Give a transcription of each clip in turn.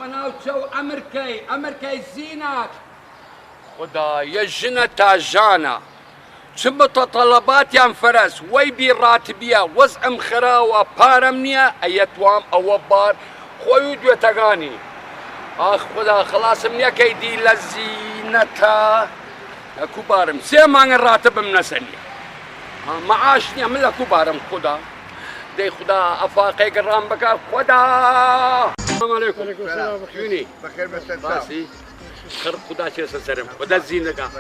وناوتشو أمريكي زينات خدا يجنا تاجانا شبط طلبات يا فرس ويبي راتبيا وزعم خراوة بارمنيا أيتوام أو بار خويود وتغاني آخ خدا خلاص منيا كيدي لزينتا اكو بارم سيمان الراتب من سنية معاشني من اكو بارم خدا دي خدا افاقي قرام بكار خدا. السلام عليكم. وعليكم السلام. شوني؟ بخير بس باسي خير خدا شي سرم ودا زينة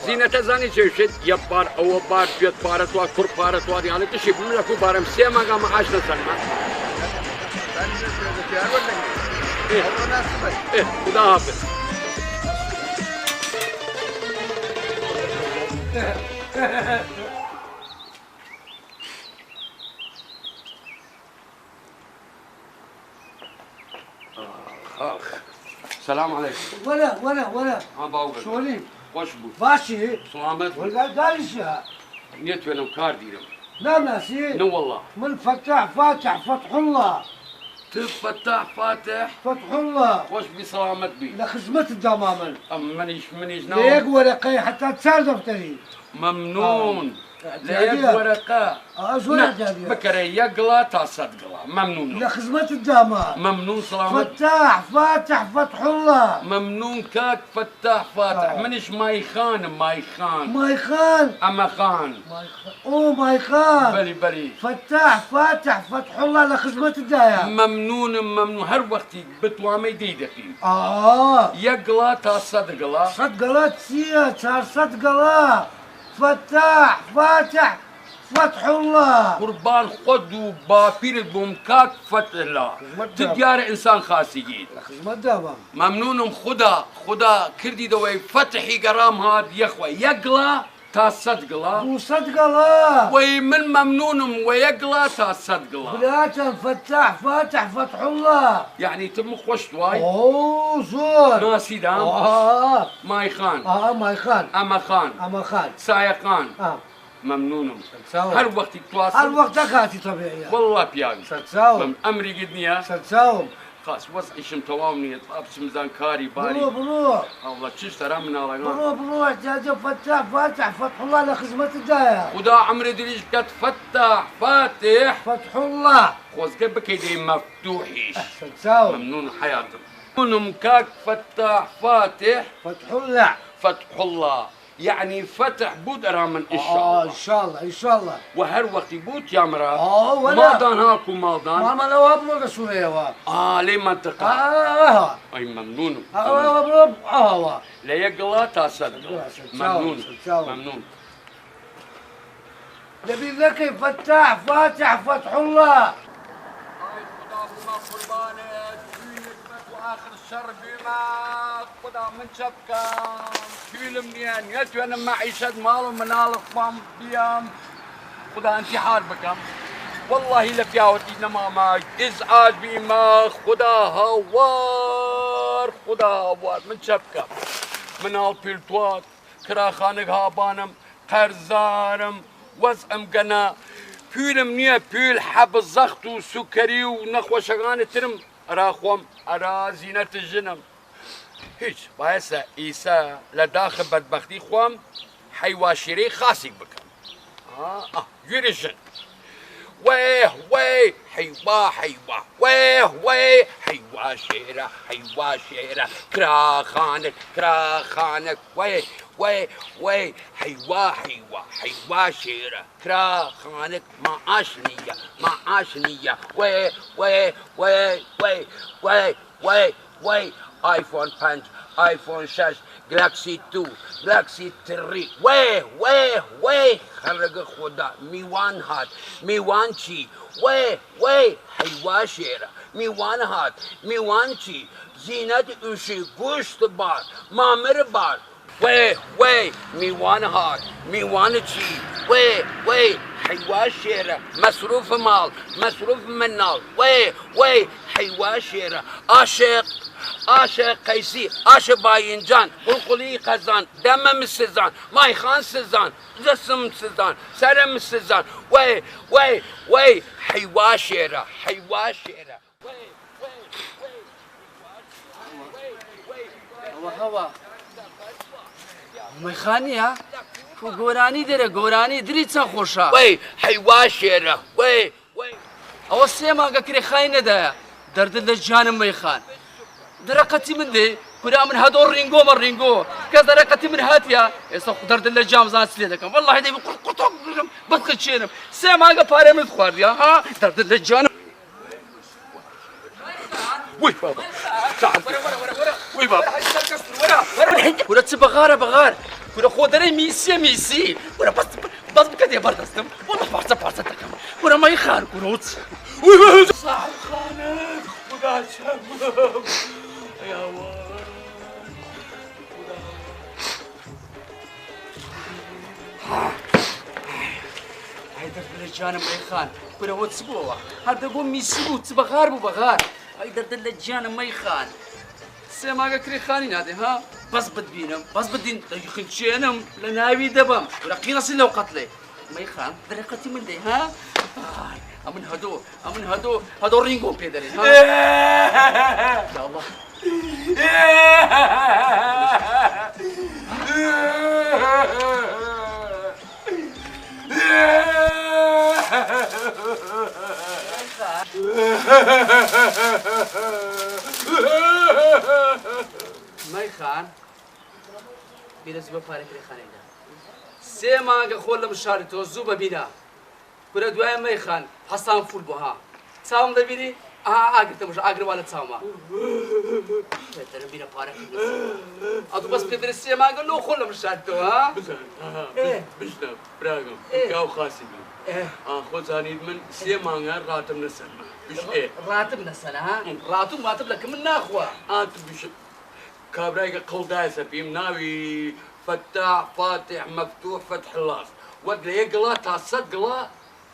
زينة زاني شيشد يبار او بار بيت بارت وا كور بارت وا يعني تشي من اكو بارم سيمان معاشنا سنة ايه خدا حافظ. اخ السلام عليكم. ولا ما باوقف شولي وش بو باشي سلامت والقال دارشها نيت وين كار ديرم لا ناسي نو والله من فتح فاتح فتح الله تفتح فاتح فتح الله وش بسلامت بي لخدمة الدمامل منيش ليك ناو ورقي حتى تصرف تري ممنون ليك ورقة بكري يقلا تصدقلا ممنون لخدمة الدمام ممنون سلامت فتح فاتح فتح الله ممنون كاك فتح فاتح منيش ماي خان ماي خان اما خان ماي خان بلي فتح فاتح فتح الله لخدمة الدايا ممنون هر وقتي بتوامي ديدقين يقلا تصدقلا صدقلا تسيا صار صدقلا فتح فاتح فتح الله قربان خدو بابير بومكاك فتح الله تديار انسان خاصيين خدمة دابا ممنون خدا كردي دوي فتحي قرام هاد يخوى يقلا تصدقلا وصدقلا وي من ممنون ويقلا تصدقلا بلاتا فتح فاتح فتح الله يعني تم خوش واي اوه زور ناسي دام ماي خان ماي خان اما خان سايا خان ممنون هر وقت تواصل هر وقت كاتي طبيعي والله بيان ستساوم امري قدنيا ستساوم خاص وضع شم توامني طاب سمزان كاري باري بروح الله تشش ترى من على بروح جاجة فتح فاتح فتح الله لخدمة الدايا ودا عمري دليش فتح فاتح فتح الله خوز كيف بكيدي مفتوحيش ستساوم ممنون حياتك ممنون مكاك فتح فاتح فتح الله يعني فتح بود من ان شاء الله ان شاء الله وهر وقت بود يا مرا ولا مالدان هاكو مالدان ما لو ابنو رسوليه ليه منطقة اي ممنون لا يقلا تصدق ممنون نبي ذكي فتح فاتح فتح الله واخر الشر بما خدا من شبكة فيلم نيان يتو انا معيشة مال ومن الفم بيام خدا انتحار بكم والله لفياوتي نماما ازعاج بما خدا هوار من شبكة من البلتوات كراخانق هابانم قرزارم وزعم قنا فيلم نيا فيل حب الزخت وسكري ونخوة شغانة ترم أراخوم أرا زينة الجنم هيج بايسا إيسا لداخل بدبختي خوام حيواشيري خاصك بكم يرجن ويه حيوا ويه حيواشيرة كراخانك ويه حيواشيرة كراخانك معاشنية ويه ايفون 5 ايفون 6 جلاكسي 2 جلاكسي 3 ويه خرج خدا ميوان هات ميوان شي ويه حيواشيرة ميوان هات ميوان شي زينة اوشي گوشت بار مامر بار ويه ميوان هات ميوان شي ويه حيواشيرة مصروف مال مصروف منال ويه حيواشيرة عاشق قيسي عاشق باينجان قلقلي قزان دم السزان ماي خان سزان جسم سزان سرم سزان وي حيواشيرة هوا مەیخانیە و گۆرانی دەرە گۆرانی دری چەند خۆشە وەی حیوا شێرە وەی ئەوە سێ مانگە کرێخای نەدایە دەردت لە جانم مەیخان دەرەقەتی من دێ کورا من هەدۆ ڕینگۆمە ڕینگۆ کەس دەرەقەتی من هاتیە ئێستا دەردت لە جام زان لێ دەکەم وەڵڵاهی دەی قورتۆ بەدخەچێنم سێ مانگە پارەی من خواردیا ها دەردت لە جانم وەی بابا وەی بابا کورە چ بەغارە بەغار کورە خۆ دەرەی میسیە میسی کورە بەس بکە دێ بەردەستم وەڵە پارچە پارچە دەکەم کورە مەیخان کورە وچ صاحبخانە خدا شەرمم ئای دەردت لە جانم مەیخان کورە وە چ بووەوە هەر دەگۆ میسی بوو چ بەغار بوو بەغار ئای دەردت لە جانم مەیخان سێ ماگە کرێخانی نادێ ها بەس بتبینم بەس بدین خنچێنم لە ناوی دەبم کورە قیڕەسی لەو قەتڵێ مەیخان دەرەقەتی من دەی ها ئەمن هەدۆ ڕینگۆم پێ دەرێن ها یا الله مەیخان بیرە زووە پارەی کرێخانەیدا سێ مانگە خۆ لەم شاری تۆ زوو بەبینە کورە دوایە مەیخان حەسان فول بوو ها چاوم دەبینی ئاگرتەمەش ئاگروا لە چاومە بێتەرە بینە پارەکە ئەدوو بەس پێ برە سێ مانگە لۆ خۆ لەم شاری تۆ ها بشنە براگەم کاو خاسی بن خۆ زانیت من سێ مانگە ڕاتم لەسەرمە ڕاتم لەسەر ها ڕاتم واتم لەکە من ناخوا ئات بش کابرایکە قەڵدایە سەپیم ناوی فتاح فاتح مەفتوح فتح الله وەک لە یەک گڵا تا سەد گڵا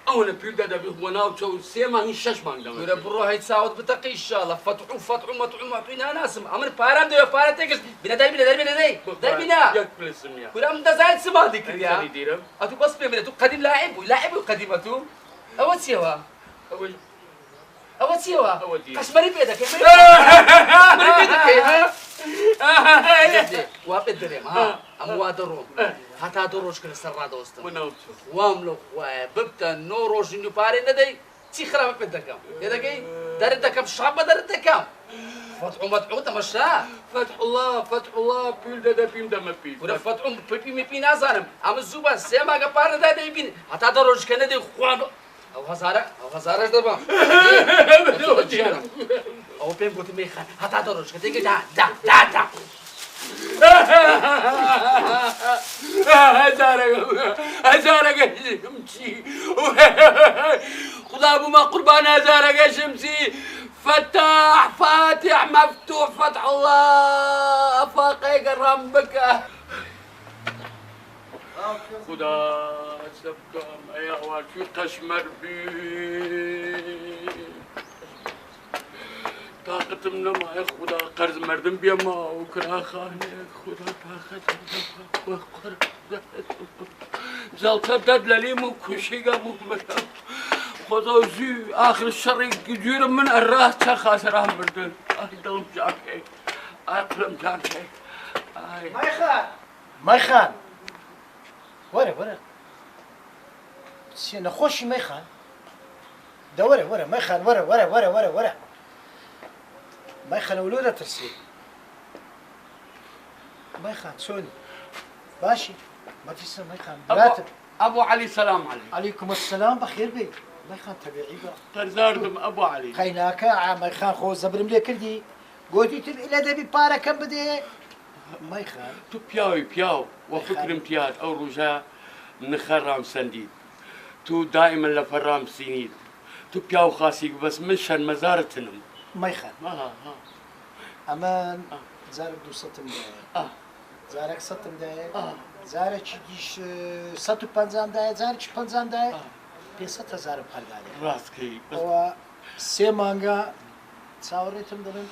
ئەوەنە پیر دەدەبێت بۆ ناو چەو سێ مانگی شەش مانگ دەمە کورە بڕۆ هەی چاوت بتەقی ئینشاڵڵا فتح و فتح و مەتوع و مەتوعی ناناسم ئەمن پارەم دەوێ پارە تێکش بینە دەربینە دەربینە یەک پلسمیە کورە من دەزانێت چ مادی کردیا دیرم ئەتوو بەس پێ بێت تو قەدیم لاعب بووی قەدیمە تو ئەوە چیەوە ئەوە چیەوە قەشمەری پێ دەکەی وا پێ دەرێم ها ئەم وا دەڕۆم هەتا دە ڕۆژ کرد سەر ڕادەوەستم وام لە خوایە ببتە نۆ ڕۆژین و پارەی نەدەی چی خراپە پێ دەکەم پێ دەکەی دەرت دەکەم شەڕ بە دەرت دەکەم فتح و مەتحوو تەمەشا فتح الله پیر دەدە پیم دەمە پیر کورە فتح و پی نازانم ئەمە زوو بە سێ ماگە پارەدا دەیبین هەتا دە ڕۆژکە نەدەی خوان ئەو هەزارەش دەبم ئەو پێم گوتی مەیخان هەتا دە ڕۆژکە تێگە دا هەزارەکە شمسی خدا بوومە قوربان هەزارەکە شمسی فتاح فاتح مەفتوح فتح الله ئەفاقەیەکە ڕام بکە خدا سبکەم ئەی ئەواشی قەشمەر بی طاقتم نمایە خدا قەرز مردم بێمە و کراخانێک خدا طاقتم زەڵتە دەد لە لێم و کوشیگە بوومەتە خدا زی ئاخر شەڕی گوێرم من ئەڕا چە خاسەران بردن دڵم جاکێک ئاقلم جاکێک مەیخان وەرە سێ نەخۆشی مەیخان دەوەرە مەیخان وەرە مەیخان ئەولۆ دەترسی مەیخان چۆنی باشی مەترسە مەیخان براتم ئەبوو عەلی سەلام عەلەیک عەلەیکوم ئەسسەلام بەخێر بێ مەیخان تەبیعی بە قەرزاردم ئەبوو عەلی قەیناکە مەیخان خۆ زەبرم لێ کردی گۆتی تر لە دەبی پارەکەم بدێ مەیخان تو پیاو وە فکرم تیاد ئەو ڕۆژە نخەڕام سەندید تو دائما لە فەرام سینید تو پیاو خاسی بەس من شەرمەزارتنم مەیخان ئەمان زارێک 200م دایە زارێک 100م دایە زارێکی دیش 150 دایە زارێکی 50 دایە 500,000 هەردادێ ڕاستکەی ئەوە سێ مانگە چاوەڕێتم دەڵێن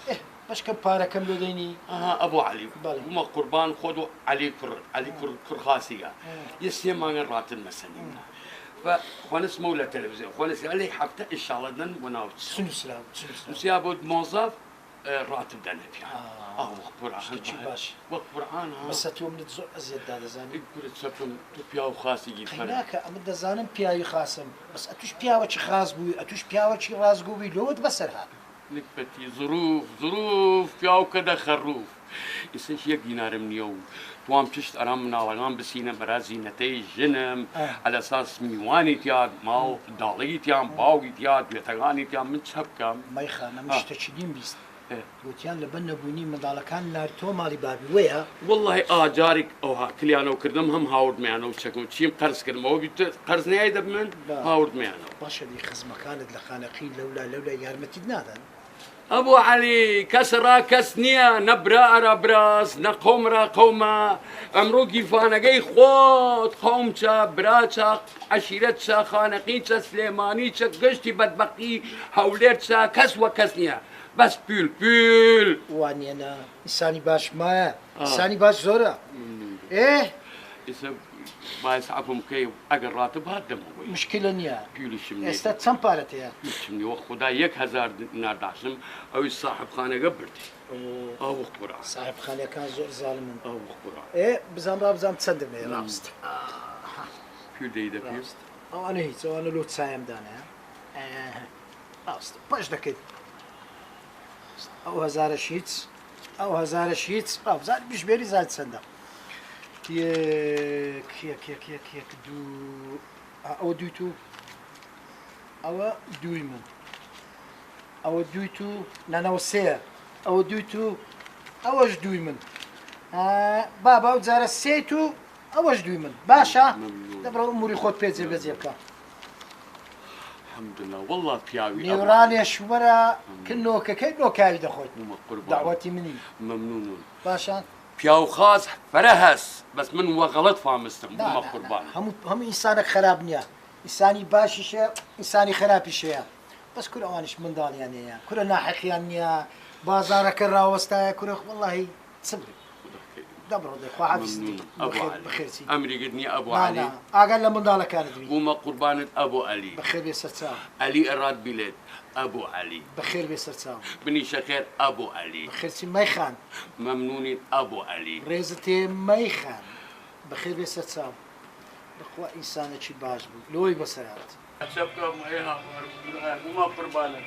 بەشکە پارەکەم لێ دەینی ئەبوو عەلی بوومە قوربان خۆت و عەلی کوڕ خاسیگە یە سێ مانگە ڕاتن مەسەنیمە خۆنسمە و لە تەلەڤیزیۆن خۆنسی ئەلەی هەفتە ئینشاڵڵا دەن بۆ ناو سنووسرا نووسیا بۆ مۆزەف راتب دنت يعني وقت برعان شتي باش وقت برعان بس تو من زۆر ئەزیەت دادەزانی يقول تسفم پیا و خاصی گیر فرق ناکە ئەمە دەزانم پیاوی خاسم بس ئەتوش پیاوەکی خاس بووی ئەتوش پیاوەکی ڕازگۆ بووی لەوەت بەسەر هات نكبتي ظروف فيها وكذا خروف يسنش يك دينار منيو توام تشت ارام ناوغان بسينا برازي نتي جنم على اساس ميواني تياد ماو دالي تيام باوي تياد بيتغاني تيام من شبكم مەیخانە من شتێکی دیم بیست گوتیان لەبەر نەبوونی منداڵەکان نار تۆ ماڵی بابی وەیە والله جارك اوها كليانو كردم هم هاورد ميانو تشكم تشيم قرز كردم او قرز نهاية دبمن هاورد ميانو باشە دی خزمەکانت لە خانەقی لەولا یارمەتیت نادەن ابو علي كسرا كسنيا نبرا رابراس نقومرا قوما امرو كيفانقي خوت قومشا براتشا عشيرتشا خانقيتشا سليمانيتشا قشتي بدبقي هوليرتشا كس وكسنيا بس بول وانیێنە ئینسانی باش مایە ئینسانی باش زۆرە يسب بايس عفهم كي اقل راتب هذا مشکلە نییە بيولي شمني ئێستا چەند پارەت هەیە شمني وخدا 1000 دينار داشم او صاحب خانه قبرتي او خبره صاحب خانەکان زۆر زاڵمن او خبره بزانم چەندم هەیە ڕاست بيو ديدا بيو ئەوانە هیچ ئەوانە لۆ چایەمدانە ڕاست پاش دەکەیت ئەو هەزارەش هیچ ئەو هەزارەش هیچ بزار بژبێری زار چەندە یەک دوو ئەوە دوی تو ئەوە دوی من ئەوە دوی تو نانەوە سێە ئەوە دوی تو ئەوەش دوی من بابا ئەو جارە سێ تو ئەوەش دوی من باشە دەبڕە ئەموری خۆت پێ جێبەجێ بکە الحمد لله والله بياوي نێورانێش وەرە کنۆکەکەی نۆکاوی دەخۆیت داوەتی منی ممنون باشە بياو خاص فرهس بس من وغلط فامستم ما قربان هەموو ئینسانێک خراپ نییە ئینسانی باشیشە ئینسانی خراپیشەیە بەس کورە ئەوانش منداڵیان هەیە کورە ناحەقیان نییە بازارەکە ڕاوەستایە کورە وەڵڵاهی چبر دەبڕۆ دەخوا حافظ بخێرچی امري قدني ابو علي ئاگەر لە منداڵەکانت بی وما قربانة ابو علي بەخێر بێ سەرچاو علي اراد بلاد ابو علي بەخێر بێ سەرچاو بني شخير ابو علي بەخێرچی مەیخان ممنون ابو علي ڕێزت تێ مەیخان بەخێر بێ سەرچاو بەخوا ئینسانێکی باش بوو لۆی بەسەرات شبكة وما قربانة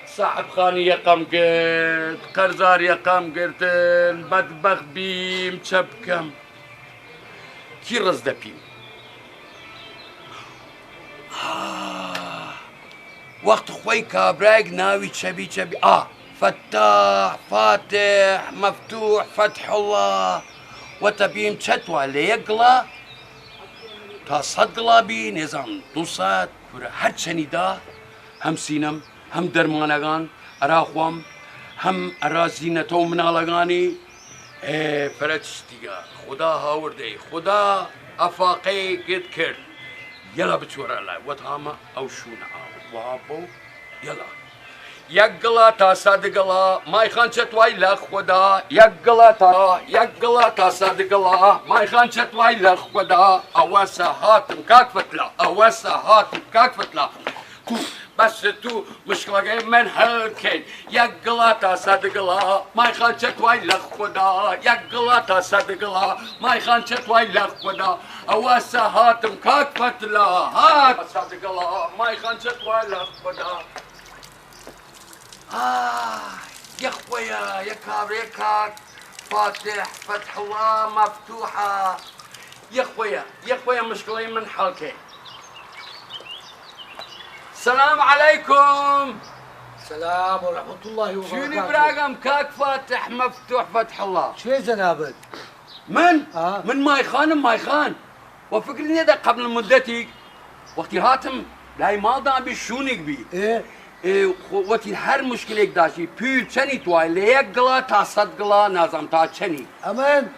صاحب خاني يقام قلت قرزار يقام قلت البدبخ بيم شبكم كي رزد بيم وقت خوي كابراق ناوي تشبي فتاح فاتح مفتوح فتح الله وتبيم شتوى ليقلا تصدلا بي نظام دوسات هر شنيدا هم سينم هم درمانگان اراخوام هم ارازينتو منالگاني فرتشتيگا خدا هاورده خدا افاقي قد کرد يلا بتورا لا وتهاما او شونا وابو يلا يقلا تا صدقلا ماي خان شتواي لخ خدا يقلا تا صدقلا ماي خان شتواي لخ خدا اوسا هاتم كاك فتلا بس تو مشكلة من هالكين يقلا تا صدقلا ماي خان شتواي لخ خدا يقلا تا صدقلا ماي خان شتواي لخ خدا اوسا هاتم كاك فتلا هات صدقلا ماي خان شتواي لخ خدا يا خويا يا كابر يا كاك فاتح فتح الله مفتوحة يا خويا مشكلة من حالكين السلام عليكم السلام ورحمة الله وبركاته شوني براقم كاك فاتح مفتوح فتح الله شو جنابك؟ من ماي خان وفكرني هذا قبل مدتك وقتي هاتم لاي مال دا بشونك بي وقتی هر مشکلی داشتی پیل چنی توی لیگلا تا صدقلا نظام تا چنی أمان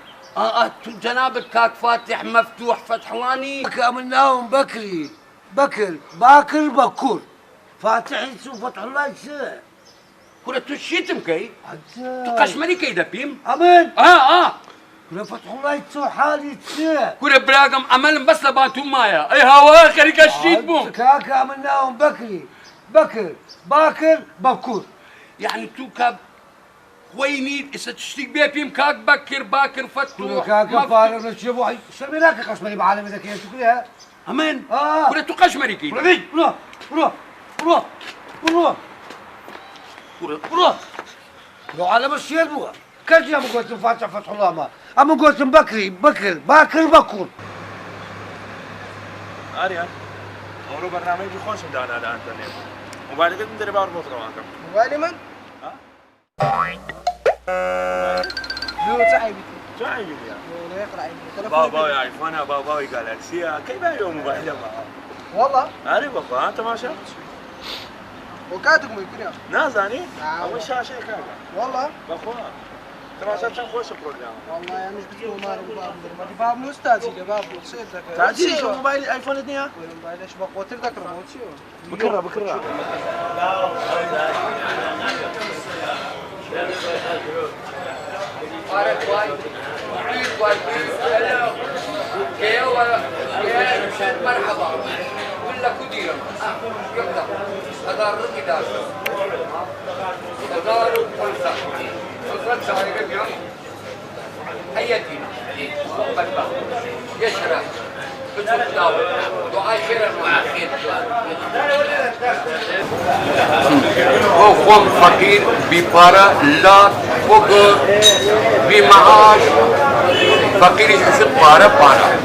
جنابك كاك فاتح مفتوح فتحلاني عملناهم بكر بكر فاتح يسوع فتح الله يسوع كرة تشيتم كي تقشمني كي دبيم أمان كرة فتح الله يسوع حالي يسوع كرة براقم عمل بس لبانتو مايا اي هوا خريك الشيت بوم كاك عملناهم بكر باكر يعني تو كاب خويني ستشتيك بيا بيم كاك بكر باكر فتوح كاكا فارغ نشوف واحد سميناك قشمري بعالم ذاك يا شكلها أمان اه ولا تقشمري كي ولدي روح روح روح روح روح روح على مشير بوها كاجي أما قلت فاتح فتح الله ما أما قلت بكري بكر باكر بكر آريان أولو برنامج خوش دانا على الإنترنت وبعد كده ندري بار بطرة معكم موبايلي من؟ لو تعبت تعال يا لو يقرا عيني بابا يا ايفون بابا جالكسي كيف يوم موبايل معه والله عارف بابا انت ما شفت وكاتكم يمكن يا نازاني نعم. اول شاشه كذا والله بابا انت ما شفت خوش بروجرام والله يا مش بتقول ما باب ما دي باب مستاذ يا باب وتصير ذاك تعال شو موبايل ايفون 2 موبايل ايش بقوة ذاك ريموت شو بكره مرحبا ولا كديرة يبدأ هذا الرقي داش هذا الفلسة فلسة على قبل أيدي بدبا يشرب دعاء خير المعاخير هو خوم فقير ببارا لا فقر بمعاش فقير يشوف بارا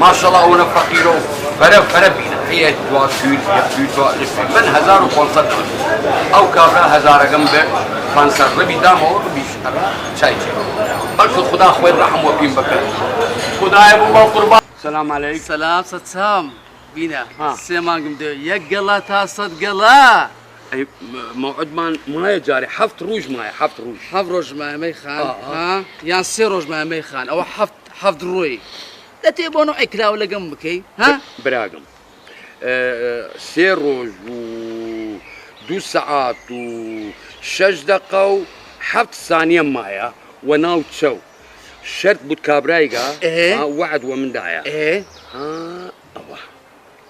ما شاء الله أنا فقيره فرا بينا هي توكل من 1500 أو كابرا 1000 جنبه 500 ربي دامه ربي شاي بلك خدا خوي الرحم وبين بكر خدا يا الله قربان السلام عليكم سلام سام بينا سيمان قمدو يقلا تصد قلا اي موعد ما جاري حفت روج معي حفت روج ما ميخان ها يعني سي روج ما ميخان او حفت روي لا تيبونو اكلا ولا جنبك ها براقم سي روج و 2 ساعات و 6 دقائق حفت ثانية معي وناو تشو شرط بود كابرايقا إيه؟ وعد ومن دايا ايه اوه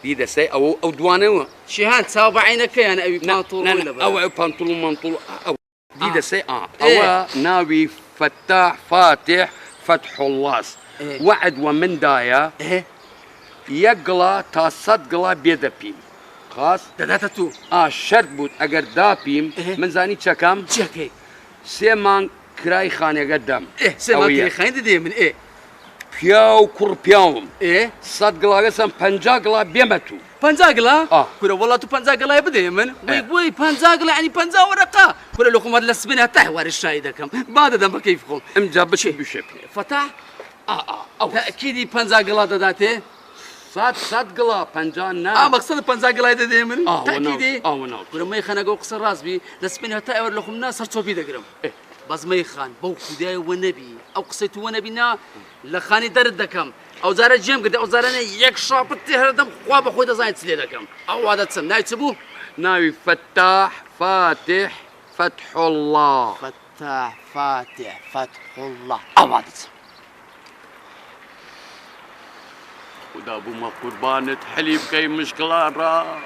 دي ده سي او دوانه شيهان تساوي بعينك يعني ابي بانطول ولا بلا او بانطول منطول او دي ده سي إيه؟ او ناوي فتاح فاتح فتح الله إيه؟ وعد ومن دايا ايه يقلا تصد قلا بيدا بيم خاص داتاتو شرط بود اگر دا بيم إيه؟ من زاني چكم تشكي سيمان كراي خانه قدام ايه سيمان كراي خانه دي من ايه بياو كور بياوم ايه صد قلا قسم 50 قلا بيمتو بانزاقلا كل والله تو بانزاقلا يبدا من وي بانزاقلا يعني بانزا ورقه كل لكم هذا السبنه تحوار الشاي دكم بعد دم كيفكم امجابش بشكل فتح تاكيد بانزاقلا داتي صد قلا 50 نا مقصد بانزاقلا يدي من تاكيد وناو كل ما يخنقوا قصر راس بي السبنه تحوار لكم ناس صرتوا في دقرم بس ما يخان بو خداي ونبي او قصيت ونبينا لخاني درد دكم او زاره جيم قد او زارنا يك شابت تهردم خواب خويا زايد سلي دكم او هذا تسم ناي تسبو ناوي فتاح فاتح فتح الله فتاح فاتح فتح الله او هذا تسم ودا ابو ما قربانة حليب كي مشكلة را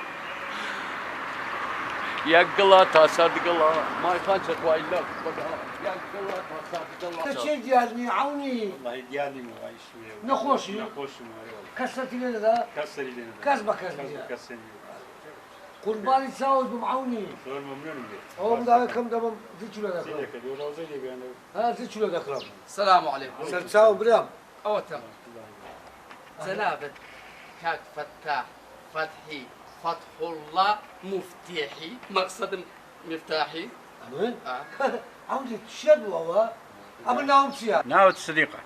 يقلا تصد قلا ما يخالف وايد لك يقلا تصد قلا شيء ديالني عوني والله ديالي ما غايش نخوشي نخوش كسرتي لنا ذا كسري لنا كسبك كسري قرباني تساوي بمعوني شلون ممنون بيه هو مدار كم دم زيتشلو ذاك زيك دي روزي دي بيانا ها زيتشلو ذاك السلام عليكم تساوي بريام او تمام زنابت كاك فتاح فتحي فتح الله مفتاحي مقصد مفتاحي امين عودي تشد هو عملناهم سيا ناوت صديقه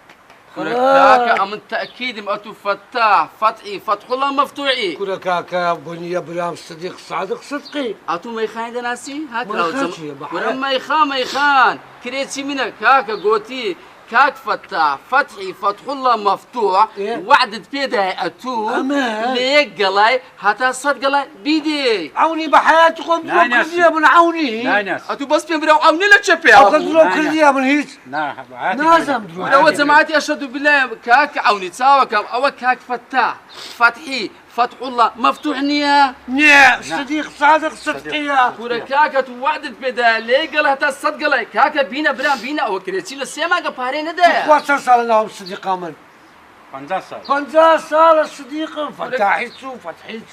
كاكا من تأكيد مأتو فتاح فتحي فتح الله مفتوحي كل كاكا بني بريام صديق صادق صدقي أتو ما يخان دناسي هاك ما يخانش يا بحر. ولما يخان كريتي منك كاكا قوتي كاك فتاح فتحي فتح الله مفتوح إيه؟ وعدت بيدها أتو أمان. ليك قلاي حتى صد قلاي بيدي عوني بحياتكم ناي ناس. كردية من عوني ناس أتو بس بيمرو عوني لك شبي أو كردلو كردية من هيك نازم ولو دروي جماعتي أشهد بالله كاك عوني تساوى كم أو كاك فتاح فتحي فتح الله مفتوح نية نعم صديق صادق صدقية كورا كاكا توعدت بدا لي قال هتا الصدق لي كاكا بينا برام بينا او كريتي للسيما قباري ندا وصل صار لهم صديقة من 50 سال 50 سال الصديقة فتحيتو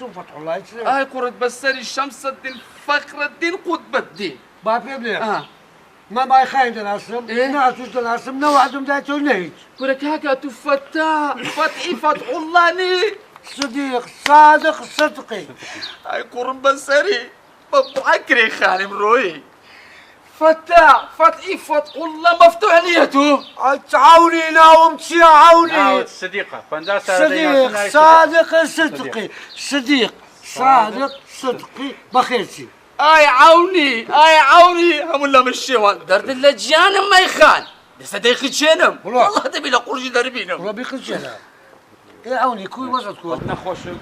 فتح الله يسلمك هاي كرة بسري شمس الدين فخر الدين قطب الدين بابي بليك ما يخاين دناسم ناس دناسم نوعدهم دايتو نهيج كورا كاكا تفتح فتحي فتح الله ني صديق صادق صدقي هاي كرة بسري ببعكري خانم روي فتح فتحي فتح الله مفتوح نيته تعاوني ناوم تعاوني ناوت صديقة 50 سال صديق صادق صدقي صديق صادق صدقي بخيرتي اي عوني هم الله من الشيوان درد اللجان ما يخان لسه دايخ شنم والله تبي له قرش دربينم ربي خجلها ايه عوني كوي وسط كوي نخوشم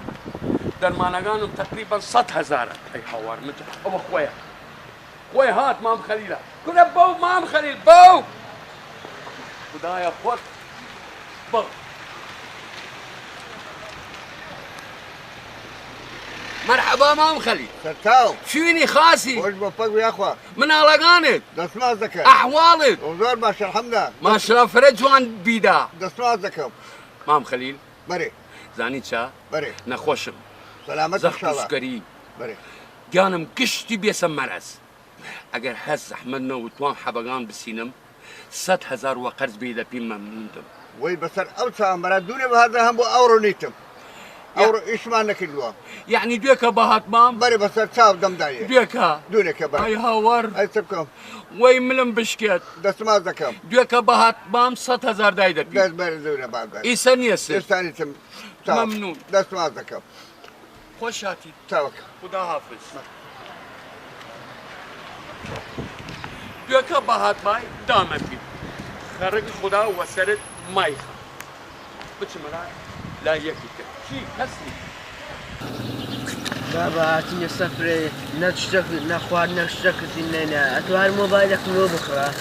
درمانگانم تقريبا 100,000 اي حوار مثل ابو خويا خويا هات مام خليله كنا بو مام خليل بو خدايا خد بو مرحبا مام خليل سرتاو شويني خاسي وش بفق يا اخوة من علاقانك دسمع زكاة احوالك وزور ما شاء الحمد ما شاء فرجوان بيدا دسمع زكاة مام خليل بري زاني تشا بري نخوشم سلامتك ان زخت شاء الله سكري بري جانم كشتي بيسم مرس اگر هز احمدنا وتوان حبقان بسينم 100,000 وقرض بيدا بيما ممنتم وي بسر اوسع مرادوني بهذا هم اورو نيتم اورو ايش معنى كلوا يعني دوكا بهات مام بري بسر تاو دم دايه دوكا دونك يا اي بري هاور اي تبكم وي ملم بشكت دسمع زكاة دوكا بهات مام 100,000 دايدا دس بي بري دوني بعد اي سنيسر استاني تم ممنون. دسمع زكاة خوش هاتي تاوك خدا حافظ دوكا بهات ماي دامن بي خرج خدا وسرت ماي بتشملا لا يكفي شي كسني بابا هاتيني سفرة نشتغل نخوار نشتغل إننا أتوار موبايلك مو بكرة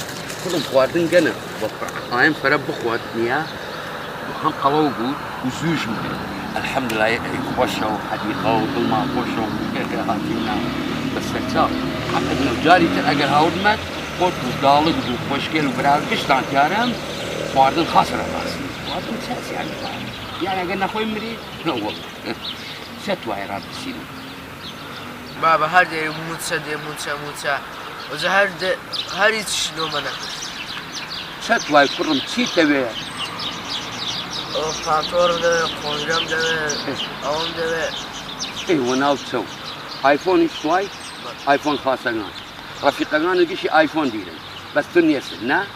كلهم خواردن جنة بكرة هايم فرب بخوات نيا وهم قوا وجود وزوج الحمد لله خوشة وحديقة وظلمة خوشة وكذا هاتينا بس هالشاب حتى إنه جاري تأجر هاود مات قلت وضالق وخوشكيل وبراغ كشتان تيارم خواردن خاسرة راسي خواردن ساسي يعني قلنا خوي مريض لا والله ستوا عراب بسينو بابا هردي موتسا وزهرد هاري تشنو منا ستوا كرم تشي تبي أو فاتور ده قويرم ده أون ده ايه وناو تسو ايفون شوي ايفون خاصة رفيقان الجيش ايفون ديرن بس دنيا سنا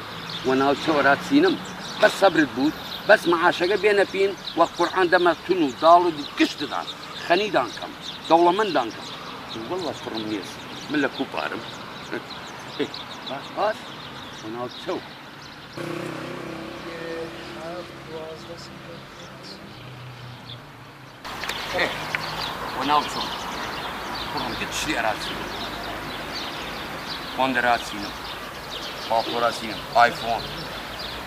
وناو تسو رات سينم بس صبر البوت بس معاشقة بين بين والقرآن دم تنو دالو كشت دال خني دانكم دولة من دانكم والله كرم نيس من لكو بارم ايه بس وناو تسو ايه وناو تسو كرم قد شري راسي فون راسينو باقو راسينو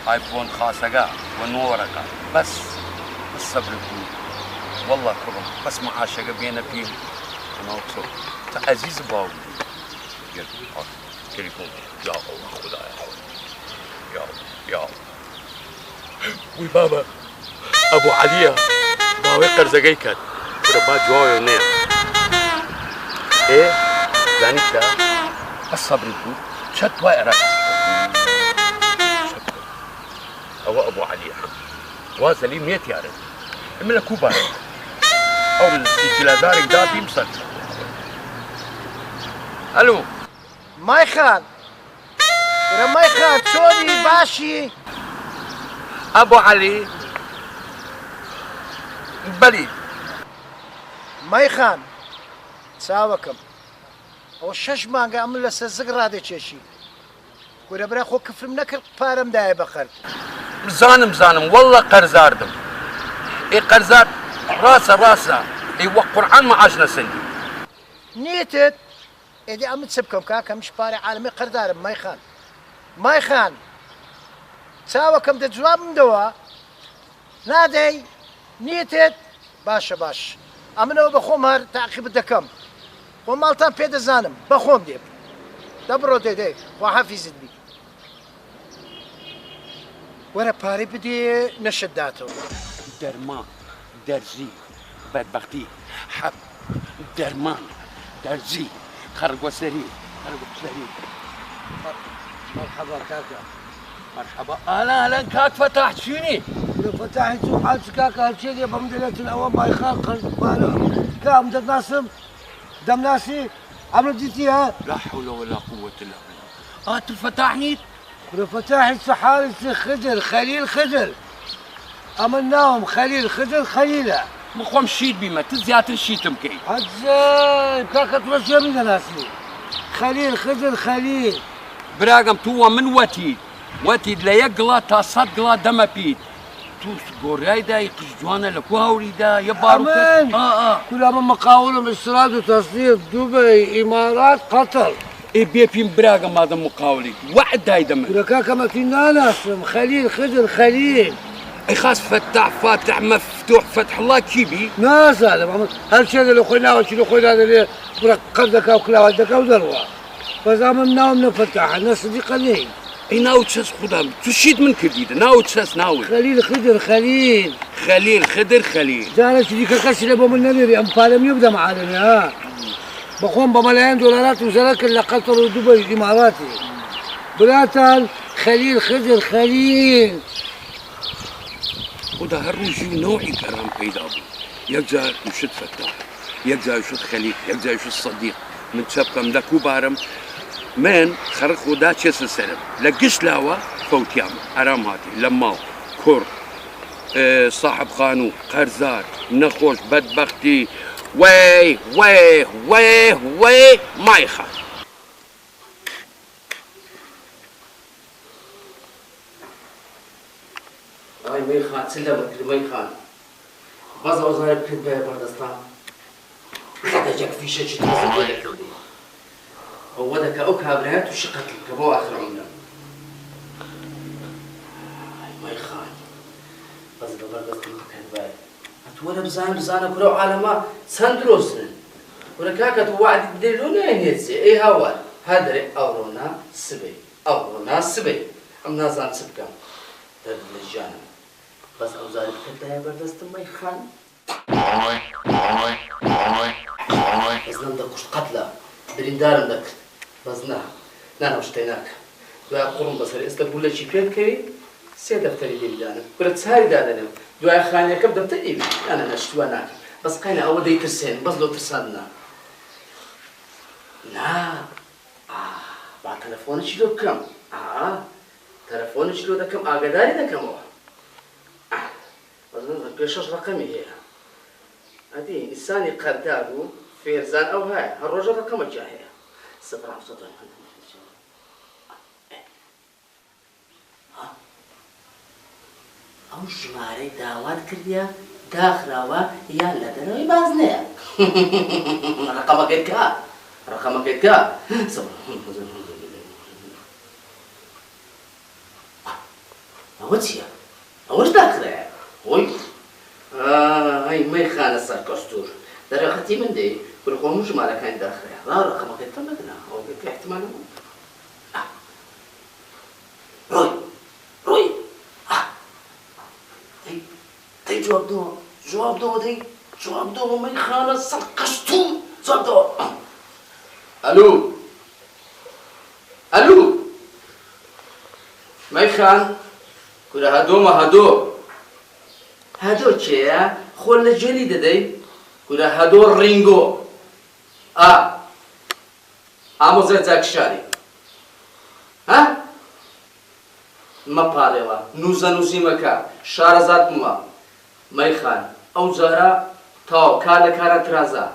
ايفون خاصة ونورك بس الصبر يكون والله كرم بس معاشقة بينا بين انا وكسو عزيز باوي يلا تليفون يا الله خدا يا الله يا الله وي بابا ابو عليا باوي قرزقي كان ربا جوايو نيم ايه زانيتا الصبر يكون شت وايرك هو ابو علي وازلي 100 يارد من كوبا او الجلادارك دا بيمسك الو ماي خان ماي خان شوني باشي ابو علي بلي ماي خان ساوكم او شش مانگا عمل لسزق رادي تشي كورا برا خو كفر منك بارم داي بخرت زانم والله قرزاردم اي قرزار راسه اي وقرآن معاشنا سندي نيتت ادي عم تسبكم كاكا مش باري عالمي قردار ماي خان ساوكم ده جواب من دوا نادي نيتت باش ئەمنەوە بە خۆم هەر تاقیبت دەکەم خۆ ماڵتان پێدەزانم بە خۆم دێ دەبڕۆ دێدەی خوا حەفیزت بی وەرە پارەی بدێ نەشت داتەوە دەرمان دەرزی بەدبەختی حەب دەرمان دەرزی خەرگۆسەری مرحبا كاكا مرحبا أهلا كاك فتح شيني فتحت حاج كاكا هالشيء بمدلة الأول ما يخاق كام دم ناسم دم ناسي عملت جيتيها لا حول ولا قوة إلا بالله تفتحني فتحت سحارة خضر خليل خضر عملناهم خليل خضر خليلة مخوم شيد بما تزيات الشيت مكي حجاي كاكا تمشي من ناسي خليل خضر خليل براغم تو من وتيد لا يقلا تصدقلا دم بيت تو سقوراي دا يقجوانا لكو هوري دا يبارو كلها من مقاولهم استيراد وتصدير دبي امارات قطر بيبين براغم هذا مقاولي وعد داي دم كلها كاكا ما فينا ناس خليل خضر خليل اي خاص فتح فاتح مفتوح فتح الله كيبي ناس هذا هالشيء اللي خويناه والشيء اللي خويناه اللي قردك وكلا ودك وذروه فزعمناهم نفتح الناس صديقه لي اي ناو تشاس خدام تشيد من كديده ناو تشاس ناوي خليل خضر خليل خضر خليل جانا شديك كاش اللي بوم النبي ام فالم يبدا معلم ها بخون بملايين دولارات وزراك اللي قطر ودبي اماراتي بلاتان خليل خضر خليل وده هالرجي نوعي كلام بيدا ابو يجزا يشد فتاح يجزا يشد خليل يجزا يشد صديق من شبكه من داكو بارم من خرخ ودا تشس السلم لقش لاوا فوت يام حرام هاتي لما كور صاحب خانو قرزات نخوش بدبختي وي ما يخاف هاي ما يخاف سلمك ما يخاف بس أوزاري بكت بها بردستان إذا جاك في شيء تنزل هو ذاك أوكها برهات وشقت الكبو آخر عمره ما يخان بس ببردست بكت بها أتوانا بزانا كرو عالما سندروسن ولكاكا توعد بديلونا ينيتسي إيه هوا هدري أورونا سبي أم نازان سبكا درب للجانب بس أوزاري بكت بها بردست ما يخان بس نندقش قتلة بريندارم دكت بس نا وشتيناك دوای قرم بسر استقبول لشي پێ بکەوی سێ دەفتەری لێدانم برە چاری دادەنێم دوای خانیەکەم دەفتەر ئیوی یانە نەشتووە ناکەم بەس قەینە ئەوە دەیترسێن بەس لۆ ترساندنا نا با تەلەفۆنێکی لۆ بکەم تەلەفۆنێکی لۆ دەکەم ئاگاداری دەکەمەوە بەس 6 ڕەقەمی هەیە ئەدی ئینسانی قەردار بوو فێرزان ئەو هەیە هەر ڕۆژە ڕەقەمێکیا هەیە ئەو ژمارەی داوات کردیە داخراوە یان لە دەرەوەی باز نییە ڕقەمەکەیت کە ئەوە چییە؟ ئەوەش داخرایە ئۆی ئەی مەی خانە سەر کەستوور دەرەخەتی من دێ برە خۆم ژمارەکانی داخرایە ڕقەمەکەیت پڕ نەکەنا ئەوە پێ احتیمالە بوو ڕۆی دەی جواب دۆ مەی خانە سەر کەستوور جواب دۆ ئەلو مەی خان کورە هەدۆمە هەدۆ چێە خۆ لە جێلی دەدەی کورە هەدۆ ڕینگۆ ئامۆزای جاکشاری مەپارێوە نووزەنووسیمەکە شارەزاد بووە مەی خان ئەو جارە تاو کار لە کارە ترازە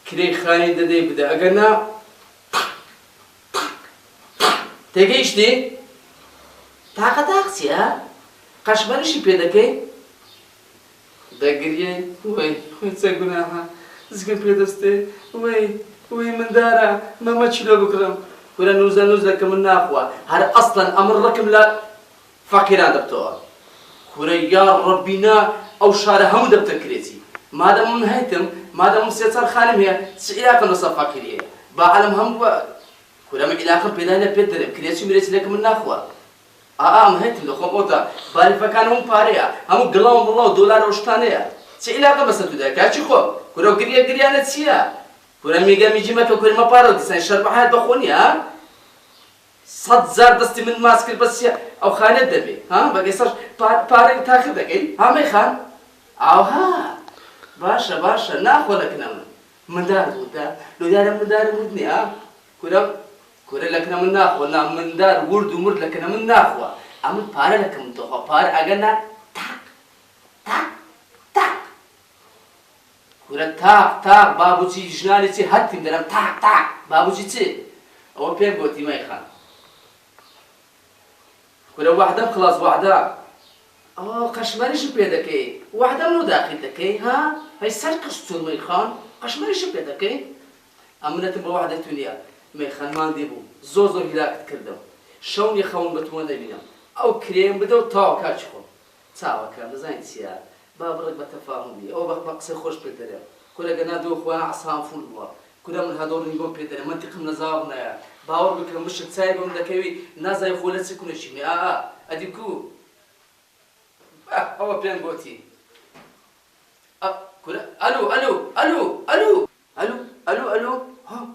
کرێی خانی دەدەی بدە ئەگەر نا تێگەیشتی تاقەتاق چیە قەشبەرشی پێ دەکەی دەگریەی وەی خۆی چە گوناها زگم پێدەستێ وەی مندارە مەمە چیلۆ بکڕم کورە نووزە کە من ناخوا هەر ئەسڵەن ئەمن ڕەکم لە فەقیران دەبتەوە کورە یا ڕەبینا ئەو شارە هەموو دەبتە کرێتی مادام من هيتم مادام سيصير خانم هي سعياك نصفا كريه بعلم هم كلام علاقه بيننا بيدر كريسي مريس لك من اخوا ما هيتم لو خبوطه بالي فكان هم باريا هم قلام والله دولار وشتانيه سعياك بس تدا كاتشي خو كرو كريه انا تسيا كرا ميجي ما كل ما بارو دي شرب حياه بخوني ها صد زار دستي من ماسك بس او خانه دبي ها باقي صار باري تاخذ دقي ها ما يخان او ها باشا ناخذ لك نعم من دار ودا لو دار من دار ودني ها كرا لك من ناخذ نعم من دار ورد ومرد لك من ناخذ عمل بار لك من تو بار اجنا تاك كرا تاك بابوجي جناني تي هاتي مدرم تاك بابوجي تي او بين قوتي ما يخان كل واحدة خلاص واحدة قشمري شو بيدك واحدة منو داخل دكي ها هاي سرقستون ميخان قشمري شو بيدك أمنت بواحدة تونيا ميخان ما نديبو زوزو هلاك تكردم شون يخون بتوانا بينام أو كريم بدو تاو كاتشخون تاو كان زين سيار بابرك بتفاهم لي أو بقصي خوش بيدرم كل جنا دو خوانا عصام فول الله كل من هدول نقول بيدرم منطقة نزارنا باور بك مش تسايب من دكوي نازا يخولت سكون شيء أديكو هو بيان بوتي كلا ألو ها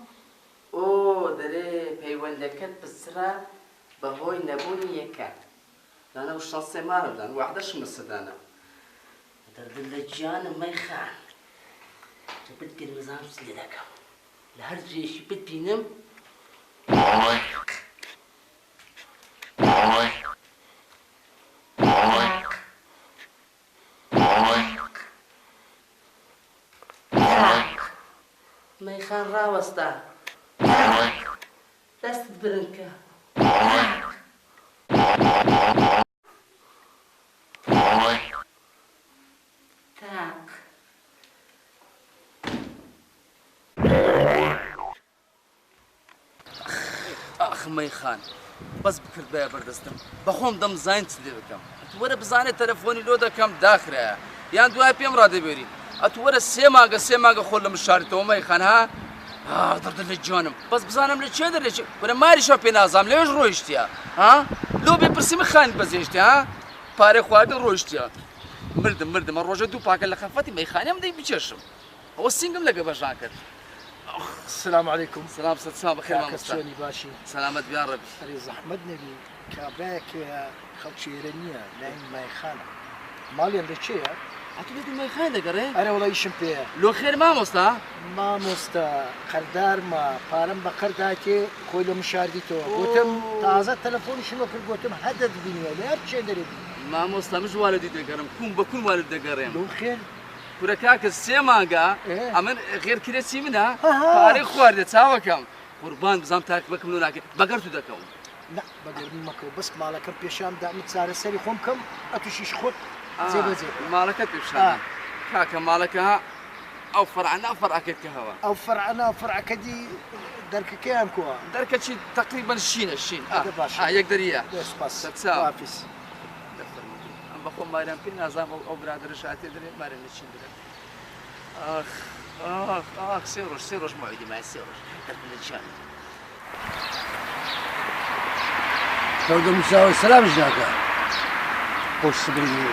دري بيوان لكت بسرعة بهوي نبوني يكا أنا وش نصي ما نبدأ واحدة شو مصدقنا درد اللجان ما يخان جبت كل نظام سيدك لهرجي شبت بينم ما يخان راوستا لا تدبرنك تاك ما يخان بس بكر بيا بردستم بخوم دم زين تدي بكم اتورا بزاني تلفوني لو دكم داخله يان دواي بيم رادي بيري اتورا سيماغا خول مشارته ما يخان ها درد الجانم بس بزانم ليش دري ولا ماري شو في نظام ليش رويشتيا ها لو بيبرسم خان بزيشتي ها باري خواد رويشتيا مردم الروجه دو باك اللي خفتي ما يخان يم دي بيشم هو السينجم لقى بشاكر السلام عليكم. سلام بخير ما مستني باشي. سلامت بيا ربي. أري زحمت نبي كاباك خلشي رنيا لين ما يخانا. مالي عند شيء؟ أتولد ما يخانا قري؟ أنا والله يشم بيا. لو خير ما مستا؟ ما مستا خردار ما بارم بخرداتي كل مشارديتو. قلتم تازة تلفوني شنو في قلتم هدد بنيا لا أرشي دري. ما مستا مش والدي دقرم كون بكون والد دقرم. لو خير. كركاك السيماغا أمن غير كده سيمنا تاريخ وارد تساوكم قربان بزام تاريخ بكم لكن بقرتو دكم لا بقر مكو بس مالك بيشام دعم تسار السري خمكم أتوشيش خد زي بزي مالك بيشام كاكا مالكها أو فرعنا أو فرعك كهوا أو فرعنا أو فرعك دي درك كام كوا درك شيء تقريبا الشين يقدر إياه بس تساو وافيس بخون مارم في نظام أو برادر شاتي دري مارم نشين دري آخ سيروش معيدي مع سيروش درب الجان تودو مساوي السلام جناكا وش سبيني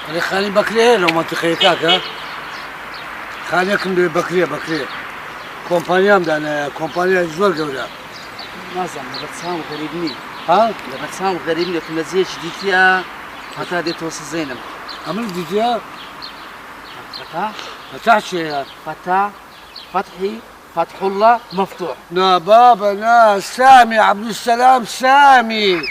أنا خاني بكري لو ما تخيكاك خاني يكن بكري كومبانيام دانا كومبانيا زور جودا نازم لبتسام غريبني ها لبتسام غريبني كنا زيش ديتيا حتى دي توصل زينب عمل ديتيا فتح شيء فتحي فتح الله مفتوح نا بابا نا سامي عبد السلام سامي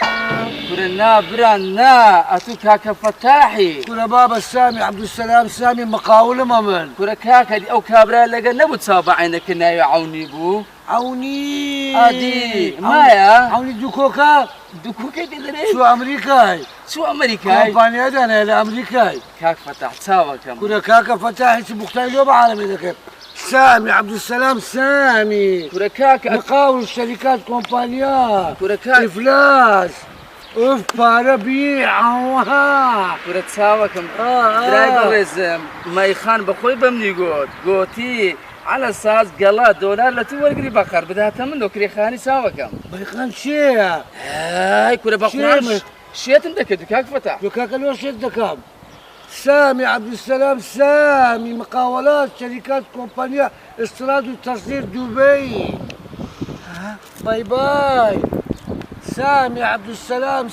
كنا برانا اتوك هكا فتاحي كنا بابا سامي عبد السلام سامي مقاول ممن كنا كاكا دي او كابرا لقى نبو تصابع عينك كنا يعوني بو عوني ادي مايا عوني دوكوكا دي دري شو امريكاي كومبانيا دانا الامريكاي كاك فتح تساوى كم كنا كاكا فتاحي سبوكتاي لو بعالمي ذاك سامي عبد السلام سامي كورة كاك مقاول شركات كومبانيات كورة كاك إفلاس أوف بارا بيعوها كورة تساوكم دراي بلزم ميخان بخوي بمني قوتي على اساس قلا دولار لا تورقري بخر بدها تمن كري خاني ساوكم بيخان شيء هاي كورة بخوش شيت عندك دكاك فتح وكاك الوش الدكام سامي عبد السلام سامي مقاولات شركات كومبانيا استيراد وتصدير دبي باي باي سامي عبد السلام